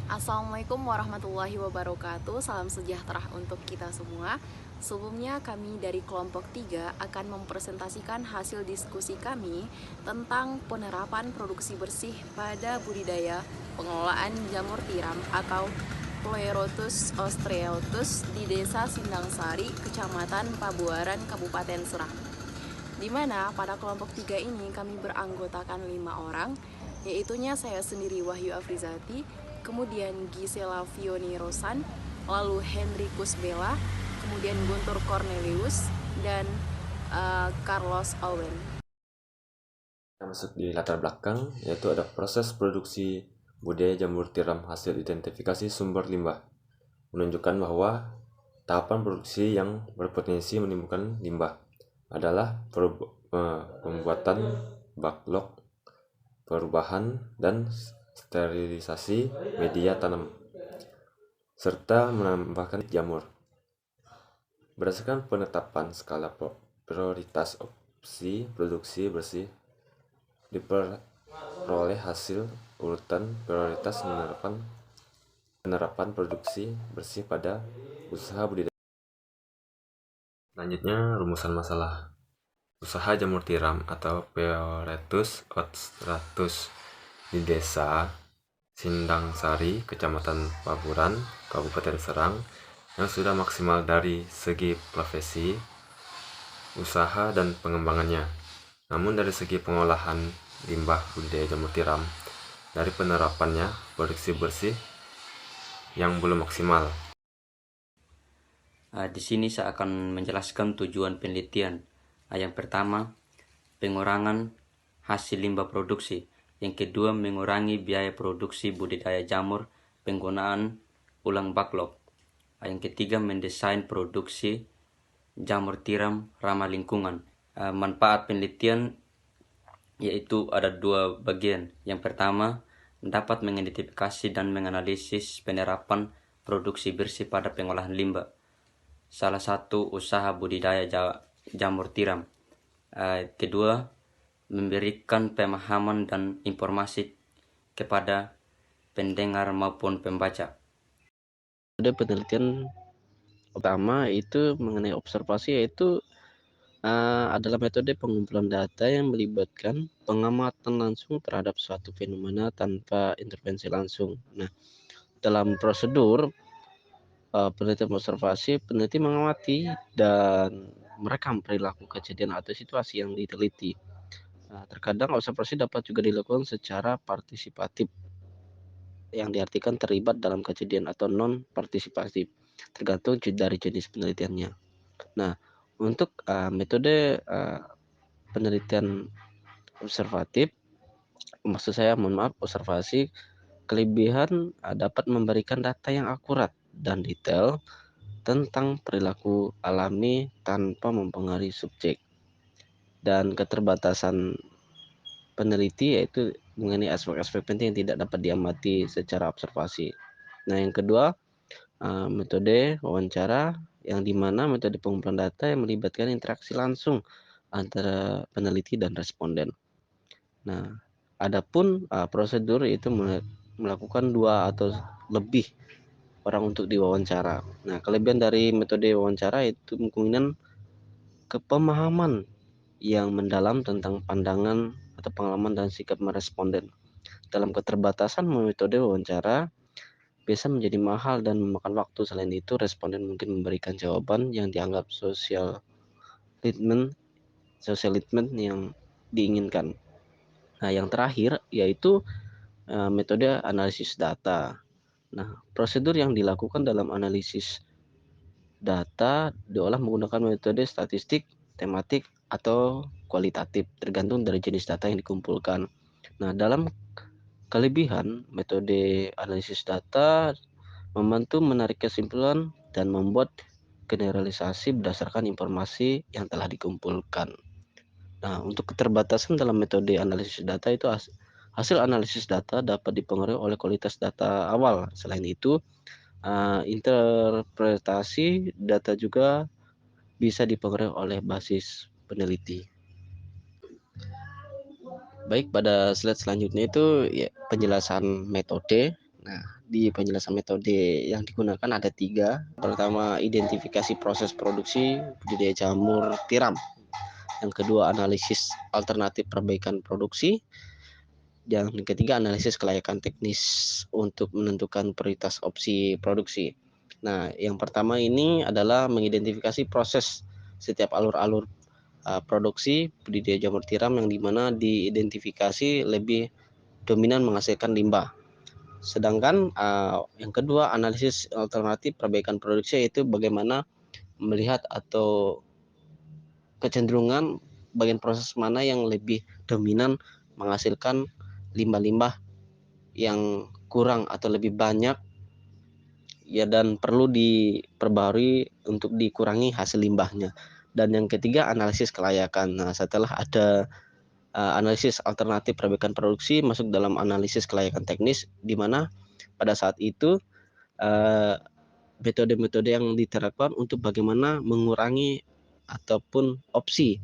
Assalamualaikum warahmatullahi wabarakatuh. Salam sejahtera untuk kita semua. Sebelumnya kami dari kelompok 3 akan mempresentasikan hasil diskusi kami tentang penerapan produksi bersih pada budidaya pengelolaan jamur tiram atau Pleurotus ostreotus di Desa Sindangsari, Kecamatan Pabuaran, Kabupaten Serang. Di mana pada kelompok 3 ini kami beranggotakan 5 orang, yaitunya saya sendiri Wahyu Afrizati, kemudian Gisela Fioni Rosan, lalu Henrikus Bella, kemudian Guntur Cornelius, dan Carlos Owen. Yang masuk di latar belakang yaitu ada proses produksi budidaya jamur tiram hasil identifikasi sumber limbah, menunjukkan bahwa tahapan produksi yang berpotensi menimbulkan limbah adalah pembuatan backlog, perubahan dan sterilisasi media tanam, serta menambahkan jamur. Berdasarkan penetapan skala prioritas opsi produksi bersih, diperoleh hasil urutan prioritas penerapan produksi bersih pada usaha budidaya. Selanjutnya, rumusan masalah usaha jamur tiram atau Pleurotus ostreatus di Desa Sindangsari, Kecamatan Paburan, Kabupaten Serang, yang sudah maksimal dari segi profesi, usaha, dan pengembangannya. Namun dari segi pengolahan limbah budidaya jamur tiram, dari penerapannya produksi bersih yang belum maksimal. Di sini saya akan menjelaskan tujuan penelitian. Yang pertama, pengurangan hasil limbah produksi. Yang kedua, mengurangi biaya produksi budidaya jamur penggunaan ulang backlog. Yang ketiga, mendesain produksi jamur tiram ramah lingkungan. Manfaat penelitian yaitu ada dua bagian. Yang pertama, dapat mengidentifikasi dan menganalisis penerapan produksi bersih pada pengolahan limbah salah satu usaha budidaya jamur tiram. Kedua, memberikan pemahaman dan informasi kepada pendengar maupun pembaca. Ada penelitian pertama itu mengenai observasi, yaitu adalah metode pengumpulan data yang melibatkan pengamatan langsung terhadap suatu fenomena tanpa intervensi langsung. Nah, dalam prosedur penelitian observasi, peneliti mengamati dan merekam perilaku kejadian atau situasi yang diteliti. Terkadang observasi dapat juga dilakukan secara partisipatif, yang diartikan terlibat dalam kejadian, atau non-partisipatif, tergantung dari jenis penelitiannya. Nah, untuk metode penelitian observatif, maksud saya, observasi, kelebihan dapat memberikan data yang akurat dan detail tentang perilaku alami tanpa mempengaruhi subjek. Dan keterbatasan peneliti yaitu mengenai aspek-aspek penting yang tidak dapat diamati secara observasi. Nah, yang kedua, metode wawancara, yang dimana metode pengumpulan data yang melibatkan interaksi langsung antara peneliti dan responden. Nah, adapun prosedur itu melakukan 2 atau lebih orang untuk diwawancara. Nah, kelebihan dari metode wawancara itu kemungkinan kepemahaman yang mendalam tentang pandangan atau pengalaman dan sikap responden. Dalam keterbatasan metode wawancara bisa menjadi mahal dan memakan waktu. Selain itu, responden mungkin memberikan jawaban yang dianggap social treatment yang diinginkan. Nah, yang terakhir yaitu metode analisis data. Nah, prosedur yang dilakukan dalam analisis data diolah menggunakan metode statistik, tematik, atau kualitatif, tergantung dari jenis data yang dikumpulkan. Nah, dalam kelebihan, metode analisis data membantu menarik kesimpulan dan membuat generalisasi berdasarkan informasi yang telah dikumpulkan. Nah, untuk keterbatasan dalam metode analisis data itu hasil analisis data dapat dipengaruhi oleh kualitas data awal. Selain itu, interpretasi data juga bisa dipengaruhi oleh basis peneliti. Baik, pada slide selanjutnya itu ya, penjelasan metode. Nah, di penjelasan metode yang digunakan ada 3. Pertama, identifikasi proses produksi budidaya jamur tiram. Yang kedua, analisis alternatif perbaikan produksi. Yang ketiga, analisis kelayakan teknis untuk menentukan prioritas opsi produksi. Nah, yang pertama ini adalah mengidentifikasi proses setiap alur-alur produksi budidaya jamur tiram yang dimana diidentifikasi lebih dominan menghasilkan limbah. Sedangkan yang kedua, analisis alternatif perbaikan produksi, yaitu bagaimana melihat atau kecenderungan bagian proses mana yang lebih dominan menghasilkan limbah-limbah yang kurang atau lebih banyak ya, dan perlu diperbarui untuk dikurangi hasil limbahnya. Dan yang ketiga, analisis kelayakan. Nah, setelah ada analisis alternatif perbaikan produksi masuk dalam analisis kelayakan teknis, di mana pada saat itu metode-metode yang diterapkan untuk bagaimana mengurangi ataupun opsi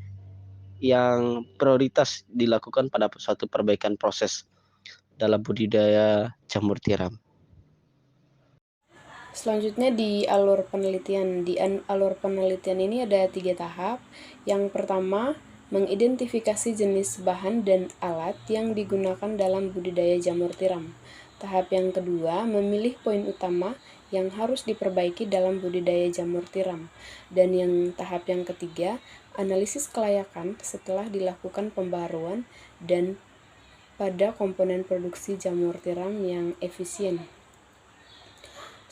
yang prioritas dilakukan pada suatu perbaikan proses dalam budidaya jamur tiram. Selanjutnya di alur penelitian. Di alur penelitian ini ada 3 tahap. Yang pertama, mengidentifikasi jenis bahan dan alat yang digunakan dalam budidaya jamur tiram. Tahap yang kedua, memilih poin utama yang harus diperbaiki dalam budidaya jamur tiram. Dan yang tahap yang ketiga, analisis kelayakan setelah dilakukan pembaruan dan pada komponen produksi jamur tiram yang efisien.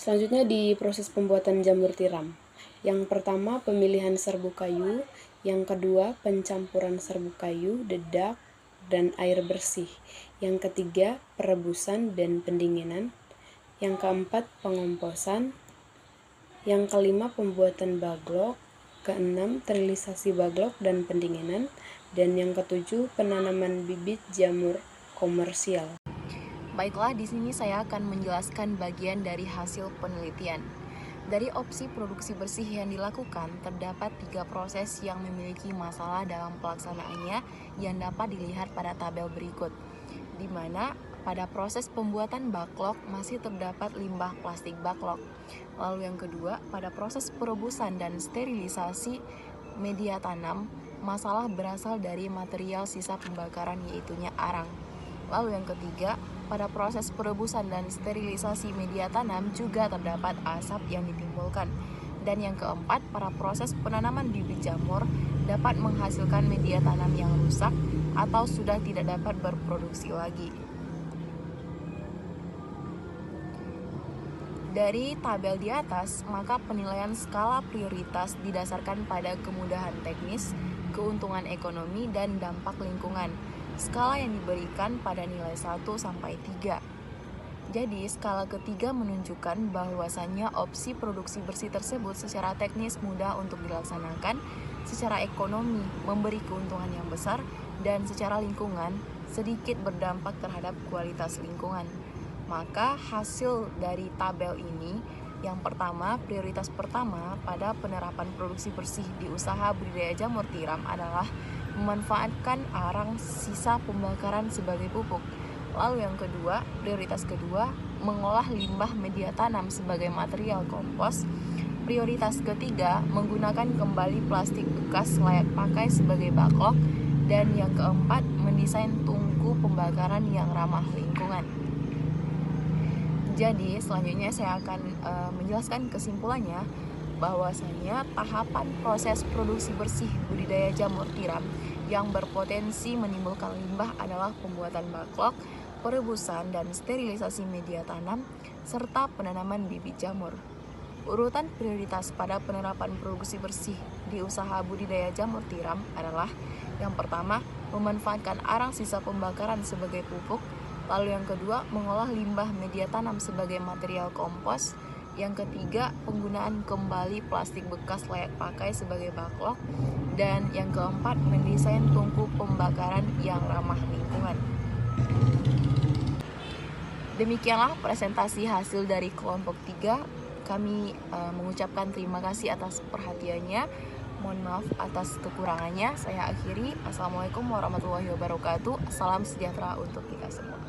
Selanjutnya di proses pembuatan jamur tiram. Yang pertama, pemilihan serbuk kayu. Yang kedua, pencampuran serbuk kayu, dedak, dan air bersih. Yang ketiga, perebusan dan pendinginan. Yang keempat, pengomposan. Yang kelima, pembuatan baglok. Keenam, sterilisasi baglok dan pendinginan. Dan yang ketujuh, penanaman bibit jamur komersial. Baiklah, di sini saya akan menjelaskan bagian dari hasil penelitian. Dari opsi produksi bersih yang dilakukan, terdapat 3 proses yang memiliki masalah dalam pelaksanaannya yang dapat dilihat pada tabel berikut, di mana pada proses pembuatan baklok masih terdapat limbah plastik baklok. Lalu yang kedua, pada proses perebusan dan sterilisasi media tanam, masalah berasal dari material sisa pembakaran, yaitunya arang. Lalu yang ketiga, pada proses perebusan dan sterilisasi media tanam juga terdapat asap yang ditimbulkan. Dan yang keempat, pada proses penanaman bibit jamur dapat menghasilkan media tanam yang rusak atau sudah tidak dapat berproduksi lagi. Dari tabel di atas, maka penilaian skala prioritas didasarkan pada kemudahan teknis, keuntungan ekonomi, dan dampak lingkungan. Skala yang diberikan pada nilai 1 sampai 3. Jadi, skala ketiga menunjukkan bahwasannya opsi produksi bersih tersebut secara teknis mudah untuk dilaksanakan, secara ekonomi memberi keuntungan yang besar, dan secara lingkungan sedikit berdampak terhadap kualitas lingkungan. Maka hasil dari tabel ini, yang pertama, prioritas pertama pada penerapan produksi bersih di usaha budidaya jamur tiram adalah memanfaatkan arang sisa pembakaran sebagai pupuk. Lalu yang kedua, prioritas kedua, mengolah limbah media tanam sebagai material kompos. Prioritas ketiga, menggunakan kembali plastik bekas layak pakai sebagai baklok. Dan yang keempat, mendesain tungku pembakaran yang ramah lingkungan. Jadi selanjutnya saya akan menjelaskan kesimpulannya, bahwasanya tahapan proses produksi bersih budidaya jamur tiram yang berpotensi menimbulkan limbah adalah pembuatan baklok, perebusan dan sterilisasi media tanam, serta penanaman bibit jamur. Urutan prioritas pada penerapan produksi bersih di usaha budidaya jamur tiram adalah: yang pertama, memanfaatkan arang sisa pembakaran sebagai pupuk. Lalu yang kedua, mengolah limbah media tanam sebagai material kompos. Yang ketiga, penggunaan kembali plastik bekas layak pakai sebagai baklok. Dan yang keempat, mendesain tungku pembakaran yang ramah lingkungan. Demikianlah presentasi hasil dari kelompok 3. Kami mengucapkan terima kasih atas perhatiannya. Mohon maaf atas kekurangannya. Saya akhiri. Assalamualaikum warahmatullahi wabarakatuh. Salam sejahtera untuk kita semua.